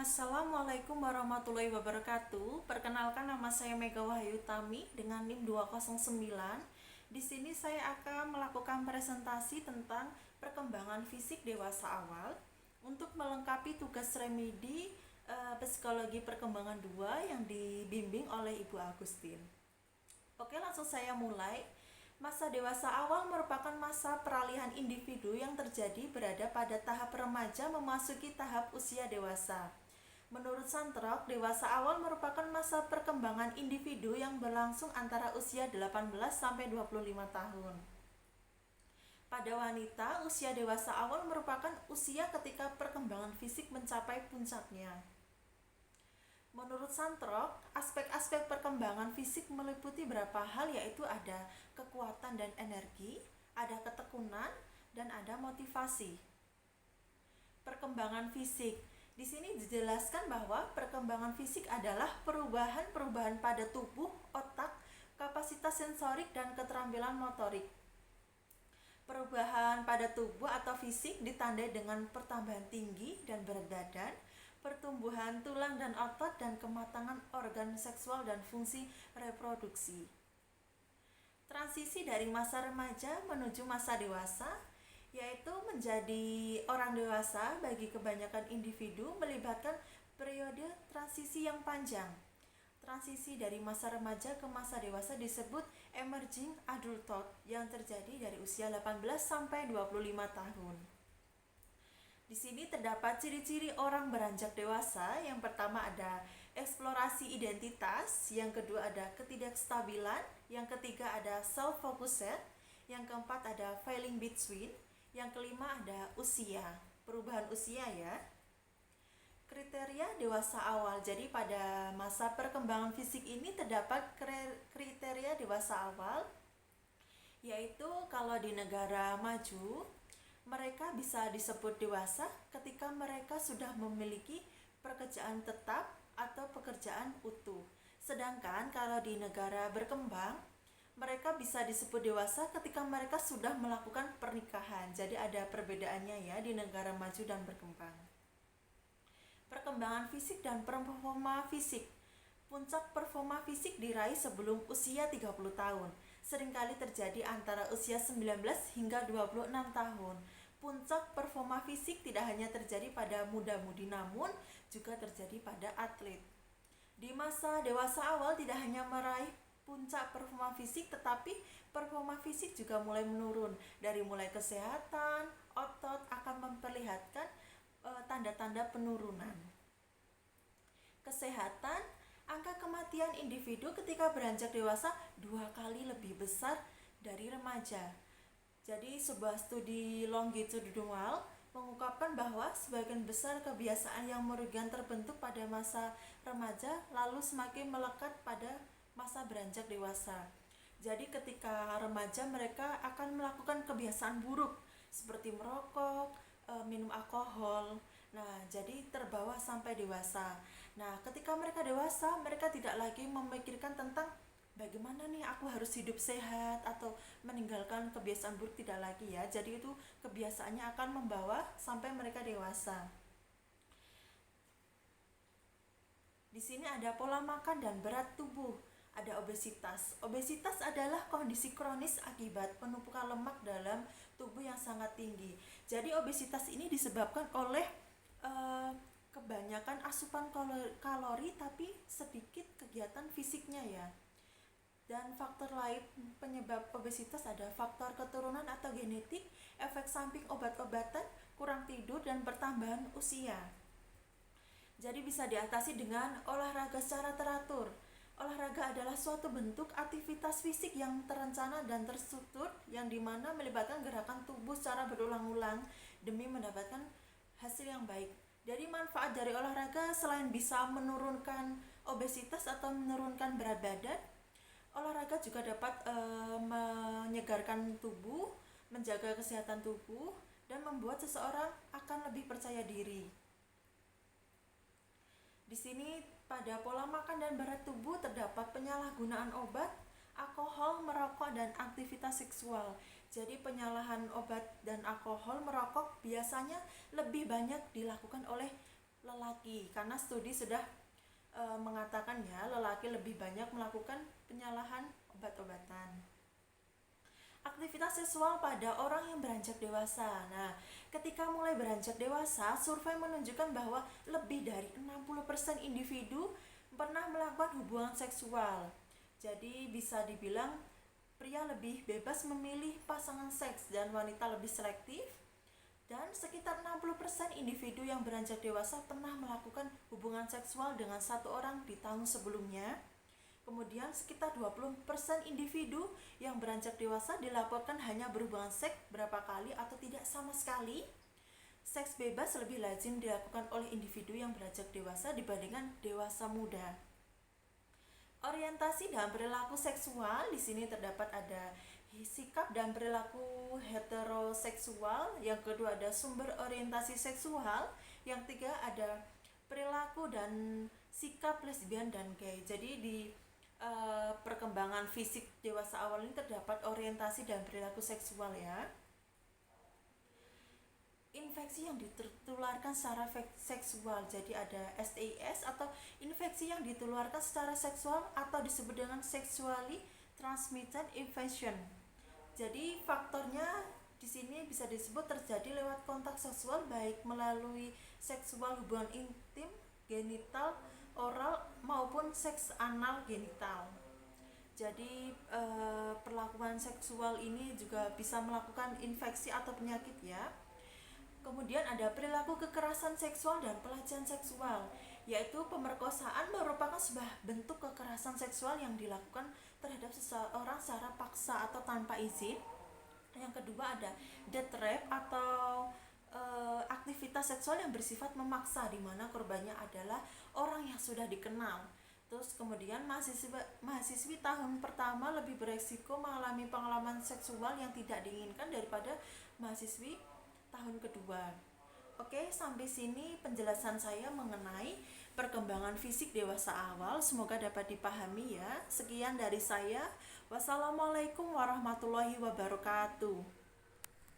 Assalamualaikum warahmatullahi wabarakatuh. Perkenalkan, nama saya Mega Wahyu Tami dengan NIM 209. Di sini saya akan melakukan presentasi tentang perkembangan fisik dewasa awal untuk melengkapi tugas remedi psikologi perkembangan 2 yang dibimbing oleh Ibu Agustin. Oke, langsung saya mulai. Masa dewasa awal merupakan masa peralihan individu yang terjadi berada pada tahap remaja memasuki tahap usia dewasa. Menurut Santrok, dewasa awal merupakan masa perkembangan individu yang berlangsung antara usia 18 sampai 25 tahun. Pada wanita, usia dewasa awal merupakan usia ketika perkembangan fisik mencapai puncaknya. Menurut Santrok, aspek-aspek perkembangan fisik meliputi beberapa hal, yaitu ada kekuatan dan energi, ada ketekunan, dan ada motivasi. Perkembangan fisik. Di sini dijelaskan bahwa perkembangan fisik adalah perubahan-perubahan pada tubuh, otak, kapasitas sensorik, dan keterampilan motorik. Perubahan pada tubuh atau fisik ditandai dengan pertambahan tinggi dan berat badan, pertumbuhan tulang dan otot, dan kematangan organ seksual dan fungsi reproduksi. Transisi dari masa remaja menuju masa dewasa, yaitu menjadi orang dewasa bagi kebanyakan individu melibatkan periode transisi yang panjang. Transisi dari masa remaja ke masa dewasa disebut emerging adulthood yang terjadi dari usia 18 sampai 25 tahun. Di sini terdapat ciri-ciri orang beranjak dewasa. Yang pertama ada eksplorasi identitas, yang kedua ada ketidakstabilan, yang ketiga ada self-focused, yang keempat ada falling between, yang kelima ada usia, perubahan usia ya. Kriteria dewasa awal. Jadi pada masa perkembangan fisik ini terdapat kriteria dewasa awal, yaitu kalau di negara maju mereka bisa disebut dewasa ketika mereka sudah memiliki pekerjaan tetap atau pekerjaan utuh. Sedangkan kalau di negara berkembang, mereka bisa disebut dewasa ketika mereka sudah melakukan pernikahan. Jadi ada perbedaannya ya di negara maju dan berkembang. Perkembangan fisik dan performa fisik. Puncak performa fisik diraih sebelum usia 30 tahun. Seringkali terjadi antara usia 19 hingga 26 tahun. Puncak performa fisik tidak hanya terjadi pada muda-mudi, namun juga terjadi pada atlet. Di masa dewasa awal tidak hanya meraih puncak performa fisik, tetapi performa fisik juga mulai menurun. Dari mulai kesehatan, otot akan memperlihatkan tanda-tanda penurunan. Kesehatan, angka kematian individu ketika beranjak dewasa 2 kali lebih besar dari remaja. Jadi sebuah studi longitudinal mengungkapkan bahwa sebagian besar kebiasaan yang merugikan terbentuk pada masa remaja lalu semakin melekat pada masa beranjak dewasa. Jadi ketika remaja mereka akan melakukan kebiasaan buruk seperti merokok, minum alkohol. Nah, jadi terbawa sampai dewasa. Nah, ketika mereka dewasa, mereka tidak lagi memikirkan tentang bagaimana nih aku harus hidup sehat atau meninggalkan kebiasaan buruk, tidak lagi ya. Jadi itu kebiasaannya akan membawa sampai mereka dewasa. Di sini ada pola makan dan berat tubuh. Ada obesitas. Obesitas adalah kondisi kronis akibat penumpukan lemak dalam tubuh yang sangat tinggi. Jadi obesitas ini disebabkan oleh kebanyakan asupan kalori tapi sedikit kegiatan fisiknya ya. Dan faktor lain penyebab obesitas ada faktor keturunan atau genetik, efek samping obat-obatan, kurang tidur, dan pertambahan usia. Jadi bisa diatasi dengan olahraga secara teratur. Olahraga adalah suatu bentuk aktivitas fisik yang terencana dan terstruktur yang dimana melibatkan gerakan tubuh secara berulang-ulang demi mendapatkan hasil yang baik. Jadi manfaat dari olahraga selain bisa menurunkan obesitas atau menurunkan berat badan, olahraga juga dapat menyegarkan tubuh, menjaga kesehatan tubuh, dan membuat seseorang akan lebih percaya diri. Di sini pada pola makan dan berat tubuh terdapat penyalahgunaan obat, alkohol, merokok, dan aktivitas seksual. Jadi penyalahan obat dan alkohol, merokok biasanya lebih banyak dilakukan oleh lelaki, karena studi sudah mengatakan ya, lelaki lebih banyak melakukan penyalahan obat-obatan. Aktivitas seksual pada orang yang beranjak dewasa. Nah, ketika mulai beranjak dewasa, survei menunjukkan bahwa lebih dari 60% individu pernah melakukan hubungan seksual. Jadi bisa dibilang pria lebih bebas memilih pasangan seks dan wanita lebih selektif. Dan sekitar 60% individu yang beranjak dewasa pernah melakukan hubungan seksual dengan satu orang di tahun sebelumnya. Kemudian sekitar 20% individu yang beranjak dewasa dilaporkan hanya berhubungan seks berapa kali atau tidak sama sekali. Seks bebas lebih lazim dilakukan oleh individu yang beranjak dewasa dibandingkan dewasa muda. Orientasi dan perilaku seksual, di sini terdapat ada sikap dan perilaku heteroseksual, yang kedua ada sumber orientasi seksual, yang ketiga ada perilaku dan sikap lesbian dan gay. Jadi di perkembangan fisik dewasa awal ini terdapat orientasi dan perilaku seksual ya. Infeksi yang ditularkan secara seksual, jadi ada STIs atau infeksi yang ditularkan secara seksual atau disebut dengan sexually transmitted infection. Jadi faktornya di sini bisa disebut terjadi lewat kontak seksual, baik melalui seksual hubungan intim, genital, oral maupun seks anal genital. Jadi perlakuan seksual ini juga bisa melakukan infeksi atau penyakit ya. Kemudian ada perilaku kekerasan seksual dan pelecehan seksual, yaitu pemerkosaan merupakan sebuah bentuk kekerasan seksual yang dilakukan terhadap seseorang secara paksa atau tanpa izin. Yang kedua ada death rape atau aktivitas seksual yang bersifat memaksa, di mana korbannya adalah orang yang sudah dikenal. Terus kemudian mahasiswi tahun pertama lebih beresiko mengalami pengalaman seksual yang tidak diinginkan daripada mahasiswi tahun kedua. Oke, sampai sini penjelasan saya mengenai perkembangan fisik dewasa awal. Semoga dapat dipahami ya. Sekian dari saya. Wassalamualaikum warahmatullahi wabarakatuh.